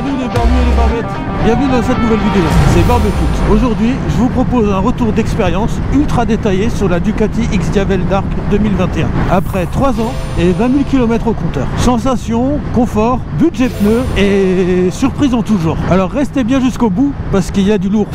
Salut les barbus et les barbettes, bienvenue dans cette nouvelle vidéo, c'est Barbecue. Aujourd'hui, je vous propose un retour d'expérience ultra détaillé sur la Ducati X-Diavel Dark 2021. Après 3 ans et 20 000 km au compteur. Sensations, confort, budget pneus et surprise en tout genre. Alors restez bien jusqu'au bout parce qu'il y a du lourd.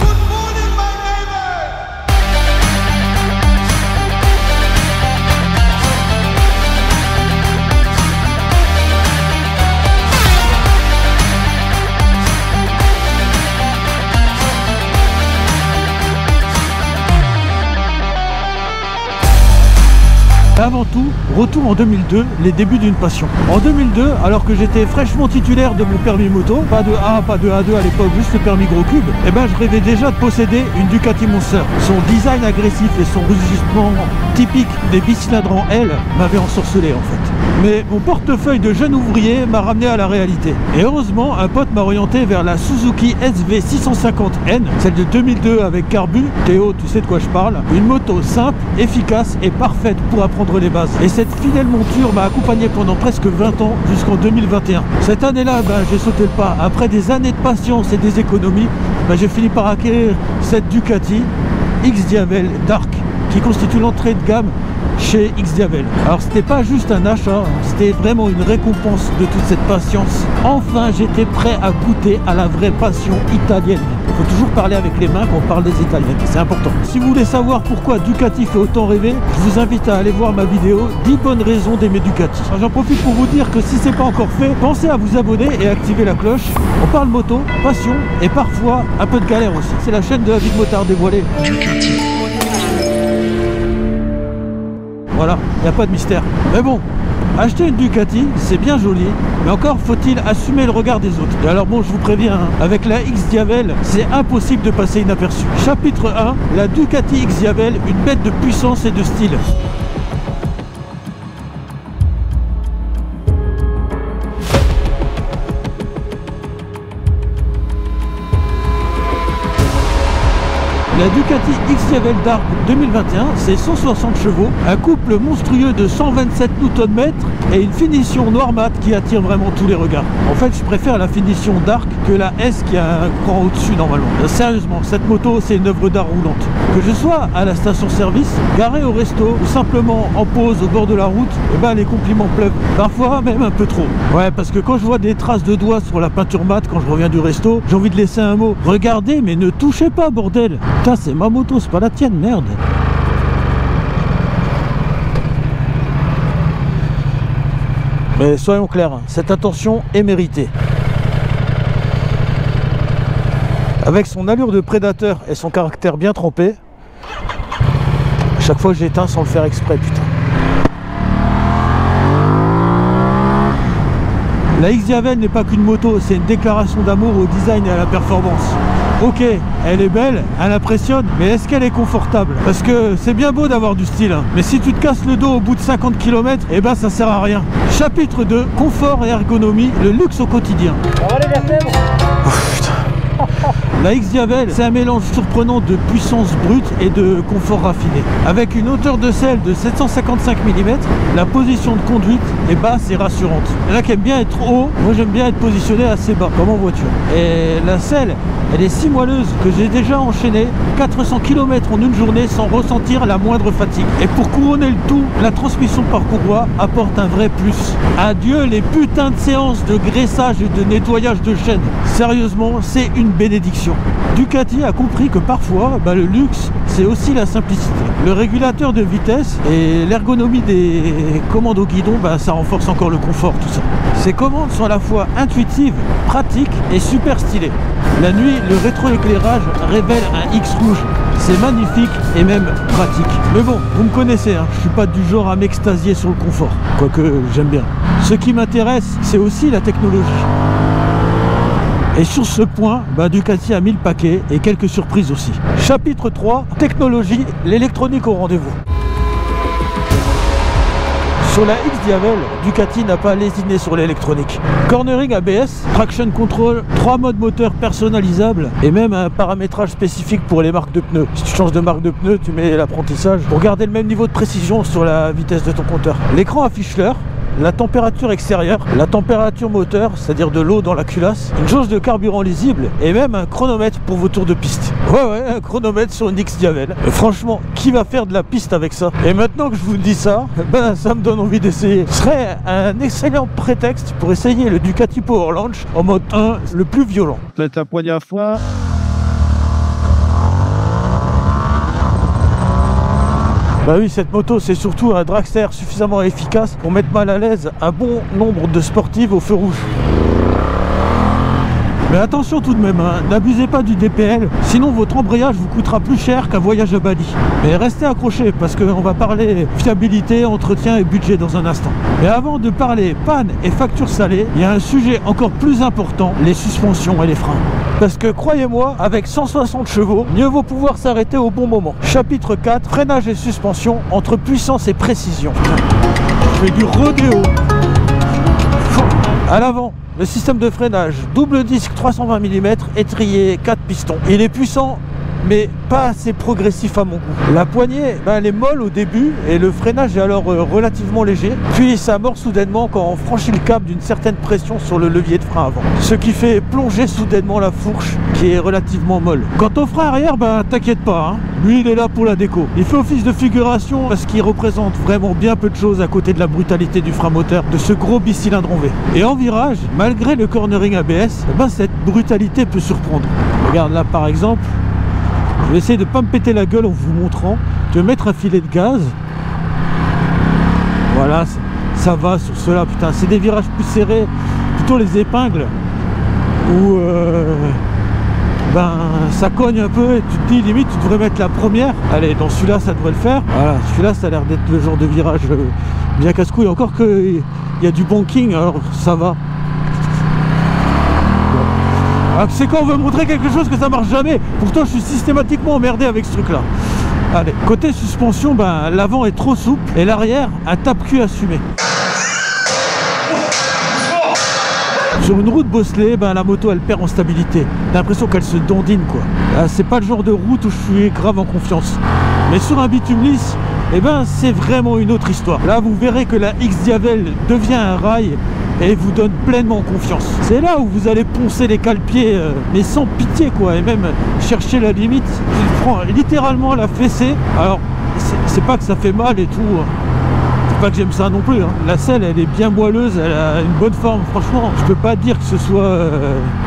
Avant tout, retour en 2002, les débuts d'une passion. En 2002, alors que j'étais fraîchement titulaire de mon permis moto, pas de A, pas de A2 à l'époque, juste le permis gros cube, et ben je rêvais déjà de posséder une Ducati Monster. Son design agressif et son rugissement typique des bicylindres en L m'avaient ensorcelé en fait. Mais mon portefeuille de jeune ouvrier m'a ramené à la réalité. Et heureusement, un pote m'a orienté vers la Suzuki SV650N, celle de 2002 avec carbu. Théo, tu sais de quoi je parle. Une moto simple, efficace et parfaite pour apprendre les bases. Et cette fidèle monture m'a accompagné pendant presque 20 ans jusqu'en 2021. Cette année-là, j'ai sauté le pas. Après des années de patience et des économies, j'ai fini par acquérir cette Ducati X-Diavel Dark qui constitue l'entrée de gamme chez X-Diavel. Alors c'était pas juste un achat, c'était vraiment une récompense de toute cette patience. Enfin j'étais prêt à goûter à la vraie passion italienne. Il faut toujours parler avec les mains quand on parle des Italiennes, c'est important. Si vous voulez savoir pourquoi Ducati fait autant rêver, je vous invite à aller voir ma vidéo 10 bonnes raisons d'aimer Ducati. J'en profite pour vous dire que si c'est pas encore fait, pensez à vous abonner et activer la cloche. On parle moto, passion et parfois un peu de galère aussi. C'est la chaîne de la vie de motard dévoilée. Ducati. Voilà, il n'y a pas de mystère. Mais bon, acheter une Ducati, c'est bien joli, mais encore faut-il assumer le regard des autres. Et alors bon, je vous préviens, avec la X-Diavel, c'est impossible de passer inaperçu. Chapitre 1, la Ducati X-Diavel, une bête de puissance et de style. La Ducati X-Diavel Dark 2021, c'est 160 chevaux, un couple monstrueux de 127 Nm et une finition noir mat qui attire vraiment tous les regards. En fait, je préfère la finition Dark que la S qui a un cran au-dessus normalement. Sérieusement, cette moto, c'est une œuvre d'art roulante. Que je sois à la station-service, garé au resto ou simplement en pause au bord de la route, les compliments pleuvent. Parfois même un peu trop. Ouais, parce que quand je vois des traces de doigts sur la peinture mat quand je reviens du resto, j'ai envie de laisser un mot. Regardez, mais ne touchez pas, bordel. Putain, c'est ma moto, c'est pas la tienne, merde. Mais soyons clairs, cette attention est méritée. Avec son allure de prédateur et son caractère bien trempé, à chaque fois j'éteins sans le faire exprès, putain. La X-Diavel n'est pas qu'une moto, c'est une déclaration d'amour au design et à la performance. Ok, elle est belle, elle impressionne, mais est-ce qu'elle est confortable? Parce que c'est bien beau d'avoir du style, hein, mais si tu te casses le dos au bout de 50 km, ça sert à rien. Chapitre 2, confort et ergonomie, le luxe au quotidien. Ça va les vertèbres? Oh putain. La X-Diavel, c'est un mélange surprenant de puissance brute et de confort raffiné. Avec une hauteur de selle de 755 mm, la position de conduite est basse et rassurante. Il y en a qui aiment bien être haut, moi j'aime bien être positionné assez bas, comme en voiture. Et la selle, elle est si moelleuse que j'ai déjà enchaîné 400 km en une journée sans ressentir la moindre fatigue. Et pour couronner le tout, la transmission par courroie apporte un vrai plus. Adieu les putains de séances de graissage et de nettoyage de chaînes. Sérieusement, c'est une bénédiction. Ducati a compris que parfois, le luxe, c'est aussi la simplicité. Le régulateur de vitesse et l'ergonomie des commandes au guidon, ça renforce encore le confort, tout ça. Ces commandes sont à la fois intuitives, pratiques et super stylées. La nuit, le rétroéclairage révèle un X rouge. C'est magnifique et même pratique. Mais bon, vous me connaissez, hein, je suis pas du genre à m'extasier sur le confort. Quoique, j'aime bien. Ce qui m'intéresse, c'est aussi la technologie. Et sur ce point, Ducati a mis le paquet et quelques surprises aussi. Chapitre 3, technologie, l'électronique au rendez-vous. Sur la X-Diavel, Ducati n'a pas lésiné sur l'électronique. Cornering ABS, traction control, 3 modes moteurs personnalisables et même un paramétrage spécifique pour les marques de pneus. Si tu changes de marque de pneus, tu mets l'apprentissage pour garder le même niveau de précision sur la vitesse de ton compteur. L'écran affiche l'heure la température extérieure, la température moteur, c'est-à-dire de l'eau dans la culasse, une jauge de carburant lisible et même un chronomètre pour vos tours de piste. Ouais, un chronomètre sur une X-Diavel. Franchement, qui va faire de la piste avec ça? Et maintenant que je vous dis ça, ben ça me donne envie d'essayer. Ce serait un excellent prétexte pour essayer le Ducati Power Launch en mode 1, le plus violent. Peut-être un poignée à foin. Bah oui, cette moto c'est surtout un dragster suffisamment efficace pour mettre mal à l'aise un bon nombre de sportives au feu rouge. Mais attention tout de même, hein, n'abusez pas du DPL, sinon votre embrayage vous coûtera plus cher qu'un voyage à Bali. Mais restez accrochés parce qu'on va parler fiabilité, entretien et budget dans un instant. Mais avant de parler panne et facture salée, il y a un sujet encore plus important, les suspensions et les freins. Parce que croyez-moi, avec 160 chevaux, mieux vaut pouvoir s'arrêter au bon moment. Chapitre 4, freinage et suspension entre puissance et précision. Je fais du rodéo. À l'avant, le système de freinage, double disque 320 mm, étrier 4 pistons. Il est puissant, mais pas assez progressif à mon goût. La poignée, elle est molle au début et le freinage est alors relativement léger. Puis ça mord soudainement quand on franchit le cap d'une certaine pression sur le levier de frein avant. Ce qui fait plonger soudainement la fourche qui est relativement molle. Quant au frein arrière, t'inquiète pas, hein. Lui il est là pour la déco. Il fait office de figuration parce qu'il représente vraiment bien peu de choses à côté de la brutalité du frein moteur de ce gros bicylindre en V. Et en virage, malgré le cornering ABS, cette brutalité peut surprendre. Regarde là par exemple. Je vais essayer de ne pas me péter la gueule en vous montrant. Je vais mettre un filet de gaz. Voilà, ça va sur cela. Putain, c'est des virages plus serrés. Plutôt les épingles. Où ça cogne un peu et tu te dis limite tu devrais mettre la première. Allez, dans celui-là ça devrait le faire. Voilà, celui-là ça a l'air d'être le genre de virage bien casse-couille. Encore qu'il y a du banking, alors ça va. C'est quand on veut montrer quelque chose que ça marche jamais. Pourtant je suis systématiquement emmerdé avec ce truc là. Allez, côté suspension, l'avant est trop souple et l'arrière un tape-cul assumé. Sur une route bosselée, la moto elle perd en stabilité. J'ai l'impression qu'elle se dandine quoi. C'est pas le genre de route où je suis grave en confiance. Mais sur un bitume lisse, c'est vraiment une autre histoire. Là vous verrez que la X-Diavel devient un rail et vous donne pleinement confiance. C'est là où vous allez poncer les cale-pieds, mais sans pitié quoi, et même chercher la limite. Il prend littéralement la fessée. Alors, c'est pas que ça fait mal et tout, c'est pas que j'aime ça non plus, hein. La selle, elle est bien moelleuse, elle a une bonne forme, franchement. Je peux pas dire que ce soit,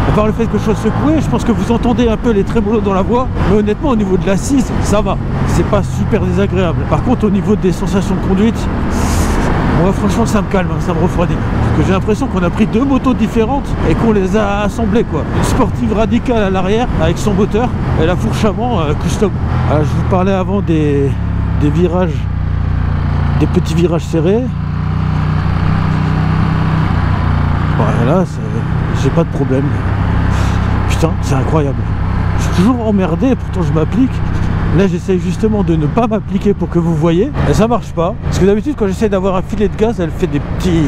à part le fait que je sois secoué, je pense que vous entendez un peu les trémolos dans la voix, mais honnêtement, au niveau de l'assise, ça va. C'est pas super désagréable. Par contre, au niveau des sensations de conduite, moi franchement ça me calme, ça me refroidit. Parce que j'ai l'impression qu'on a pris deux motos différentes et qu'on les a assemblées quoi. Une sportive radicale à l'arrière avec son moteur et la fourche avant custom. Alors, je vous parlais avant des virages, des petits virages serrés. Voilà, j'ai pas de problème. Putain, c'est incroyable. Je suis toujours emmerdé, pourtant je m'applique. Là j'essaye justement de ne pas m'appliquer pour que vous voyez. Et ça marche pas. Parce que d'habitude quand j'essaie d'avoir un filet de gaz, elle fait des petits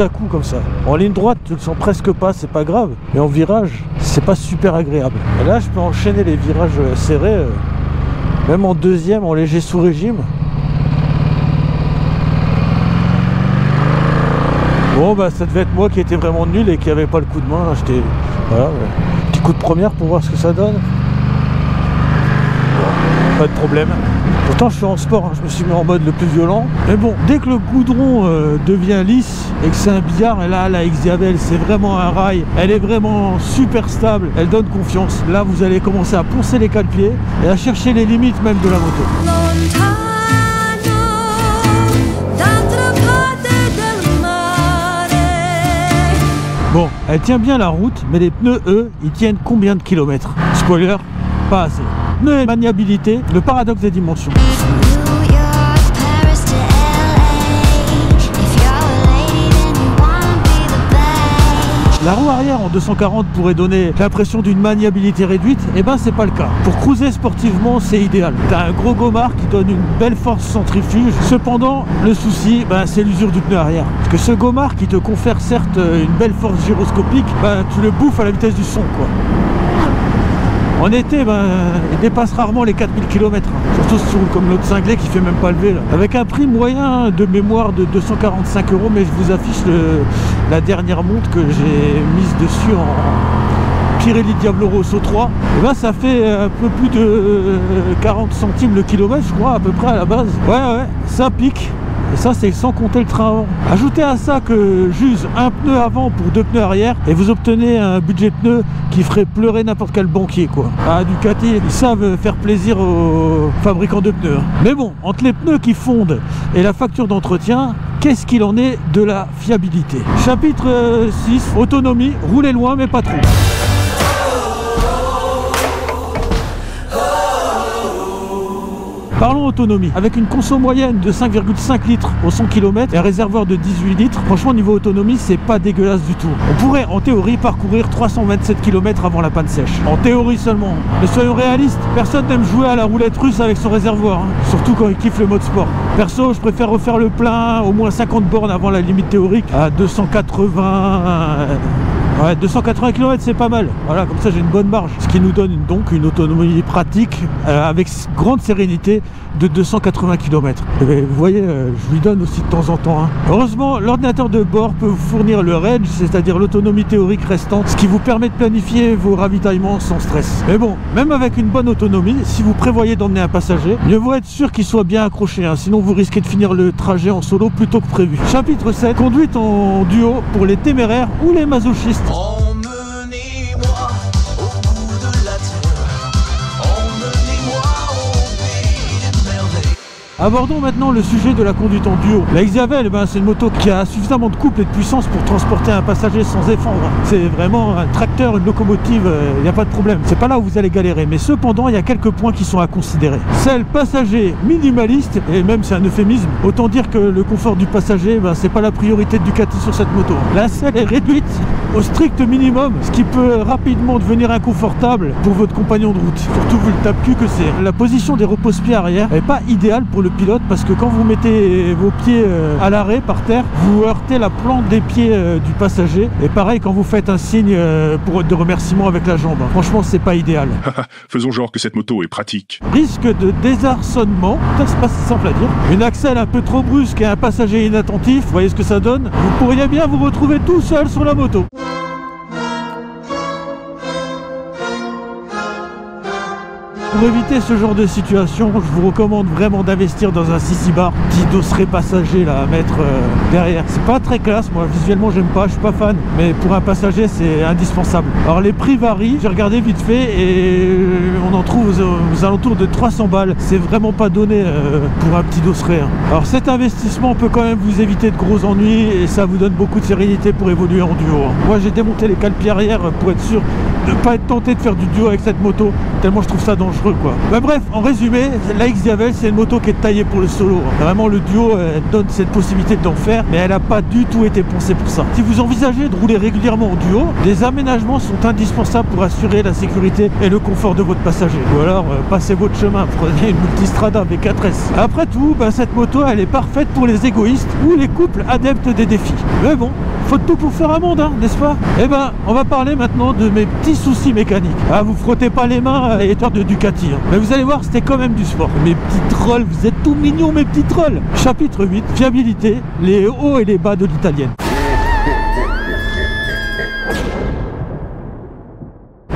à-coups comme ça. En ligne droite, tu le sens presque pas, c'est pas grave. Mais en virage, c'est pas super agréable. Et là je peux enchaîner les virages serrés, même en deuxième, en léger sous-régime. Bon ça devait être moi qui était vraiment nul et qui avait pas le coup de main. J'étais. Voilà, petit coup de première pour voir ce que ça donne. Pas de problème. Pourtant je suis en sport, hein. Je me suis mis en mode le plus violent. Mais bon, dès que le goudron devient lisse et que c'est un billard, et là la X-Diavel c'est vraiment un rail, elle est vraiment super stable, elle donne confiance. Là vous allez commencer à poncer les cale-pieds et à chercher les limites même de la moto. Bon, elle tient bien la route, mais les pneus eux, ils tiennent combien de kilomètres? Spoiler, pas assez. Pneus et maniabilité, le paradoxe des dimensions. La roue arrière en 240 pourrait donner l'impression d'une maniabilité réduite, et c'est pas le cas. Pour cruiser sportivement, c'est idéal. T'as un gros gomard qui donne une belle force centrifuge. Cependant, le souci, c'est l'usure du pneu arrière. Parce que ce gomard qui te confère certes une belle force gyroscopique, tu le bouffes à la vitesse du son quoi. En été, ben, il dépasse rarement les 4000 km. Surtout sur, comme l'autre cinglé qui fait même pas lever là. Avec un prix moyen de mémoire de 245 €, mais je vous affiche la dernière montre que j'ai mise dessus en Pirelli Diablo Rosso 3. Et ben ça fait un peu plus de 40 centimes le kilomètre, je crois, à peu près à la base. Ouais, ça pique. Et ça, c'est sans compter le train avant. Ajoutez à ça que j'use un pneu avant pour 2 pneus arrière et vous obtenez un budget pneu qui ferait pleurer n'importe quel banquier, quoi. Ah, Ducati, ils savent faire plaisir aux fabricants de pneus. Mais bon, entre les pneus qui fondent et la facture d'entretien, qu'est-ce qu'il en est de la fiabilité? Chapitre 6, autonomie, roulez loin mais pas trop. Parlons autonomie. Avec une conso moyenne de 5,5 litres au 100 km et un réservoir de 18 litres, franchement niveau autonomie c'est pas dégueulasse du tout. On pourrait en théorie parcourir 327 km avant la panne sèche. En théorie seulement. Mais soyons réalistes, personne n'aime jouer à la roulette russe avec son réservoir, hein. Surtout quand il kiffe le mode sport. Perso, je préfère refaire le plein au moins 50 bornes avant la limite théorique à 280... Ouais, 280 km c'est pas mal. Voilà, comme ça j'ai une bonne marge. Ce qui nous donne donc une autonomie pratique avec grande sérénité de 280 km. Et vous voyez, je lui donne aussi de temps en temps. Hein. Heureusement, l'ordinateur de bord peut vous fournir le range, c'est-à-dire l'autonomie théorique restante, ce qui vous permet de planifier vos ravitaillements sans stress. Mais bon, même avec une bonne autonomie, si vous prévoyez d'emmener un passager, mieux vaut être sûr qu'il soit bien accroché, hein, sinon vous risquez de finir le trajet en solo plutôt que prévu. Chapitre 7, conduite en duo pour les téméraires ou les masochistes. Emmenez-moi au bout de la terre, emmenez-moi au pays des merveilles. Abordons maintenant le sujet de la conduite en duo. La Xiavel, c'est une moto qui a suffisamment de couple et de puissance pour transporter un passager sans effort. C'est vraiment un tracteur, une locomotive, il n'y a pas de problème. C'est pas là où vous allez galérer. Mais cependant, il y a quelques points qui sont à considérer. Selle passager minimaliste, et même c'est un euphémisme, autant dire que le confort du passager, c'est pas la priorité de Ducati sur cette moto. La selle est réduite au strict minimum, ce qui peut rapidement devenir inconfortable pour votre compagnon de route. Surtout vu le tape-cul que c'est. La position des repose-pieds arrière n'est pas idéale pour le pilote parce que quand vous mettez vos pieds à l'arrêt par terre, vous heurtez la plante des pieds du passager. Et pareil quand vous faites un signe de remerciement avec la jambe. Franchement, c'est pas idéal. Faisons genre que cette moto est pratique. Risque de désarçonnement, c'est pas si simple à dire. Une axelle un peu trop brusque et un passager inattentif, vous voyez ce que ça donne? Vous pourriez bien vous retrouver tout seul sur la moto. Pour éviter ce genre de situation, je vous recommande vraiment d'investir dans un sissi bar, petit dosseret passager là à mettre derrière. C'est pas très classe, moi visuellement j'aime pas, je suis pas fan, mais pour un passager c'est indispensable. Alors les prix varient, j'ai regardé vite fait et on en trouve aux alentours de 300 balles. C'est vraiment pas donné pour un petit dosseret. Hein. Alors cet investissement peut quand même vous éviter de gros ennuis et ça vous donne beaucoup de sérénité pour évoluer en duo. Hein. Moi j'ai démonté les cale-pieds arrière pour être sûr de ne pas être tenté de faire du duo avec cette moto, tellement je trouve ça dangereux quoi. Mais bref, en résumé, la Xiavel c'est une moto qui est taillée pour le solo. Vraiment le duo donne cette possibilité d'en faire, mais elle n'a pas du tout été pensée pour ça. Si vous envisagez de rouler régulièrement en duo, des aménagements sont indispensables pour assurer la sécurité et le confort de votre passager. Ou alors passez votre chemin, prenez une Multistrada V4S. Après tout, cette moto elle est parfaite pour les égoïstes ou les couples adeptes des défis. Mais bon, faut de tout pour faire un monde, hein, n'est-ce pas? Eh ben, on va parler maintenant de mes petits soucis mécaniques. Ah, vous frottez pas les mains à l'éditeur de Ducati. Hein. Mais vous allez voir, c'était quand même du sport. Mes petits trolls, vous êtes tout mignons, mes petits trolls. Chapitre 8, fiabilité, les hauts et les bas de l'italienne.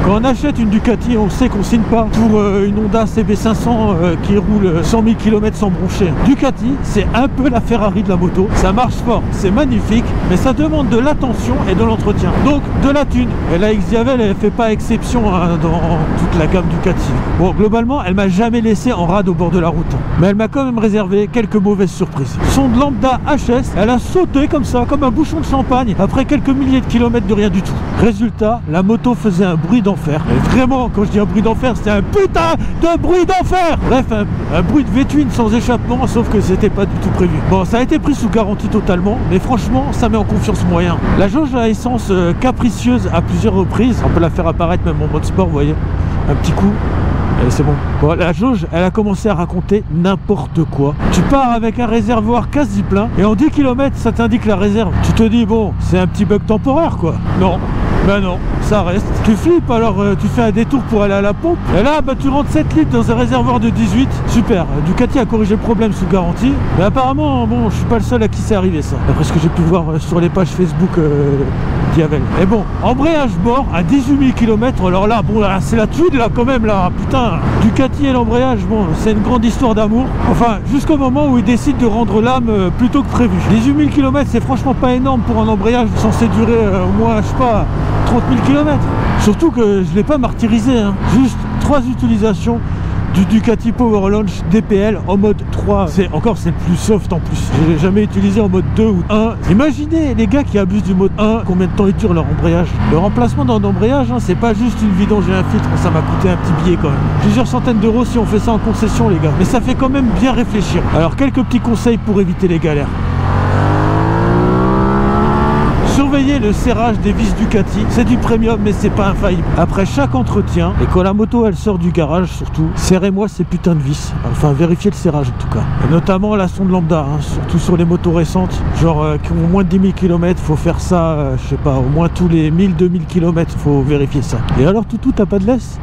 Quand on achète une Ducati, on sait qu'on signe pas pour une Honda CB500 qui roule 100 000 km sans broncher. Ducati, c'est un peu la Ferrari de la moto. Ça marche fort, c'est magnifique, mais ça demande de l'attention et de l'entretien. Donc de la thune. Et la Xiavel, elle fait pas exception dans toute la gamme Ducati. Bon, globalement, elle m'a jamais laissé en rade au bord de la route. Mais elle m'a quand même réservé quelques mauvaises surprises. Son lambda HS, elle a sauté comme ça, comme un bouchon de champagne, après quelques milliers de kilomètres de rien du tout. Résultat, la moto faisait un bruit d'enfer. Et vraiment, quand je dis un bruit d'enfer, c'était un putain de bruit d'enfer. Bref, un bruit de V8 sans échappement, sauf que c'était pas du tout prévu. Bon, ça a été pris sous garantie totalement, mais franchement, ça met en confiance moyen. La jauge à essence capricieuse à plusieurs reprises, on peut la faire apparaître même en mode sport, vous voyez, un petit coup. Et c'est bon. Bon, la jauge, elle a commencé à raconter n'importe quoi. Tu pars avec un réservoir quasi plein et en 10 km, ça t'indique la réserve. Tu te dis, bon, c'est un petit bug temporaire, quoi. Non. Ben non, ça reste. Tu flippes, alors tu fais un détour pour aller à la pompe. Et là, bah, tu rentres 7 litres dans un réservoir de 18. Super. Ducati a corrigé le problème sous garantie. Mais apparemment, bon, je suis pas le seul à qui c'est arrivé ça. D'après ce que j'ai pu voir sur les pages Facebook d'Yavel. Et bon, embrayage mort à 18 000 km. Alors là, bon, c'est la tuile là quand même là. Putain, Ducati et l'embrayage, bon, c'est une grande histoire d'amour. Enfin, jusqu'au moment où ils décident de rendre l'âme plus tôt que prévu. 18 000 km, c'est franchement pas énorme pour un embrayage censé durer au moins, je sais pas, 30 000 km. Surtout que je ne l'ai pas martyrisé, hein. Juste 3 utilisations du Ducati Power Launch DPL en mode 3. C'est le plus soft en plus. Je l'ai jamais utilisé en mode 2 ou 1. Imaginez les gars qui abusent du mode 1, combien de temps ils durent leur embrayage. Le remplacement d'un embrayage, hein, c'est pas juste une vidange et un filtre. Ça m'a coûté un petit billet quand même. Plusieurs centaines d'euros si on fait ça en concession les gars. Mais ça fait quand même bien réfléchir. Alors quelques petits conseils pour éviter les galères. Surveillez le serrage des vis Ducati, c'est du premium mais c'est pas infaillible. Après chaque entretien, et quand la moto elle sort du garage surtout, serrez-moi ces putains de vis. Enfin vérifiez le serrage en tout cas. Et notamment la sonde lambda, hein, surtout sur les motos récentes, genre qui ont moins de 10 000 km, faut faire ça, je sais pas, au moins tous les 1000-2000 km, faut vérifier ça. Et alors Toutou, t'as pas de laisse?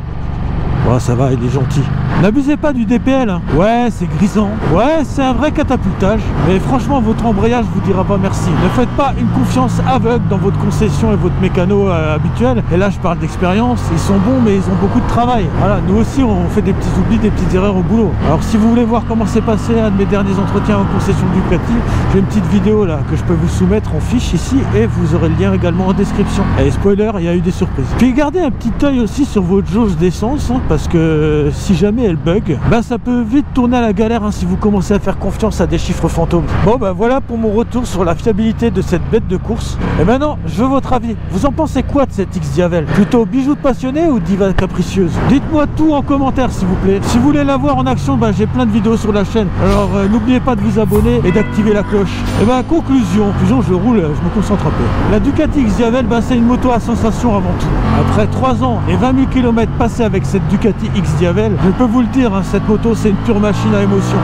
Oh, ça va, il est gentil. N'abusez pas du DPL, hein. Ouais, c'est grisant. Ouais, c'est un vrai catapultage. Mais franchement, votre embrayage vous dira pas merci. Ne faites pas une confiance aveugle dans votre concession et votre mécano habituel. Et là, je parle d'expérience. Ils sont bons, mais ils ont beaucoup de travail. Voilà, nous aussi, on fait des petits oublis, des petites erreurs au boulot. Alors, si vous voulez voir comment s'est passé un de mes derniers entretiens en concession Ducati, j'ai une petite vidéo là que je peux vous soumettre en fiche ici et vous aurez le lien également en description. Et spoiler, il y a eu des surprises. Puis gardez un petit œil aussi sur votre jauge d'essence, hein, parce que si jamais elle bug, bah ça peut vite tourner à la galère hein, si vous commencez à faire confiance à des chiffres fantômes. Bon bah voilà pour mon retour sur la fiabilité de cette bête de course. Et maintenant je veux votre avis. Vous en pensez quoi de cette X-Diavel? Plutôt bijou de passionné ou diva capricieuse? Dites-moi tout en commentaire s'il vous plaît. Si vous voulez la voir en action, bah, j'ai plein de vidéos sur la chaîne. Alors n'oubliez pas de vous abonner et d'activer la cloche. Et bah conclusion, je roule, je me concentre un peu. La Ducati X-Diavel, bah, c'est une moto à sensation avant tout. Après 3 ans et 20 000 km passés avec cette Ducati X-Diavel, je peux vous le dire, hein, cette moto c'est une pure machine à émotion.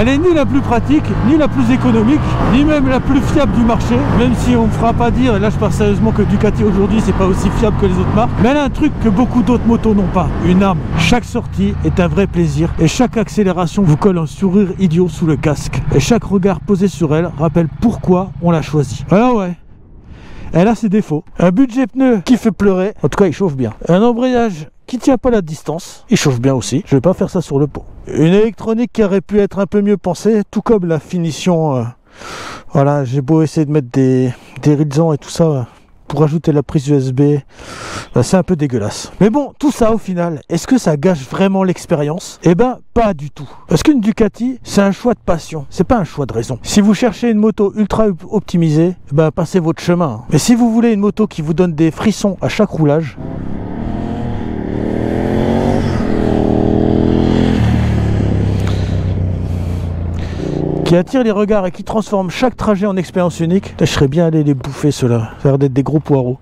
Elle est ni la plus pratique, ni la plus économique, ni même la plus fiable du marché, même si on ne me fera pas dire, et là je parle sérieusement, que Ducati aujourd'hui c'est pas aussi fiable que les autres marques, mais elle a un truc que beaucoup d'autres motos n'ont pas, une âme. Chaque sortie est un vrai plaisir et chaque accélération vous colle un sourire idiot sous le casque. Et chaque regard posé sur elle rappelle pourquoi on l'a choisie. Alors ouais, elle a ses défauts. Un budget pneu qui fait pleurer, en tout cas il chauffe bien. Un embrayage qui tient pas la distance, il chauffe bien aussi, je vais pas faire ça sur le pot. Une électronique qui aurait pu être un peu mieux pensée, tout comme la finition, voilà, j'ai beau essayer de mettre des Rilsan et tout ça, pour ajouter la prise USB, c'est un peu dégueulasse. Mais bon, tout ça au final, est-ce que ça gâche vraiment l'expérience? Eh ben, pas du tout. Parce qu'une Ducati, c'est un choix de passion, c'est pas un choix de raison. Si vous cherchez une moto ultra optimisée, ben passez votre chemin. Mais si vous voulez une moto qui vous donne des frissons à chaque roulage, qui attire les regards et qui transforme chaque trajet en expérience unique, je serais bien allé les bouffer ceux-là. Ça a l'air d'être des gros poireaux.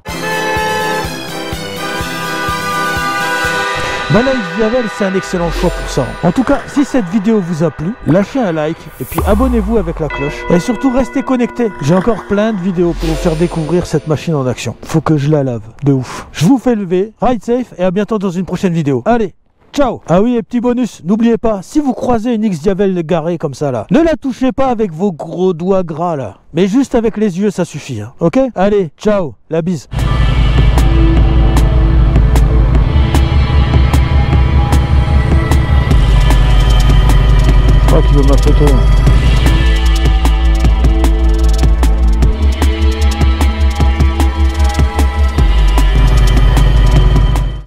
Bah la X-Diavel, c'est un excellent choix pour ça. En tout cas, si cette vidéo vous a plu, lâchez un like et puis abonnez-vous avec la cloche. Et surtout, restez connectés. J'ai encore plein de vidéos pour vous faire découvrir cette machine en action. Faut que je la lave, de ouf. Je vous fais lever, ride safe et à bientôt dans une prochaine vidéo. Allez, ciao. Ah oui, et petit bonus, n'oubliez pas, si vous croisez une X-Diavel garée comme ça là, ne la touchez pas avec vos gros doigts gras là, mais juste avec les yeux ça suffit, hein. Ok? Allez, ciao, la bise. Je crois qu'il veut ma photo.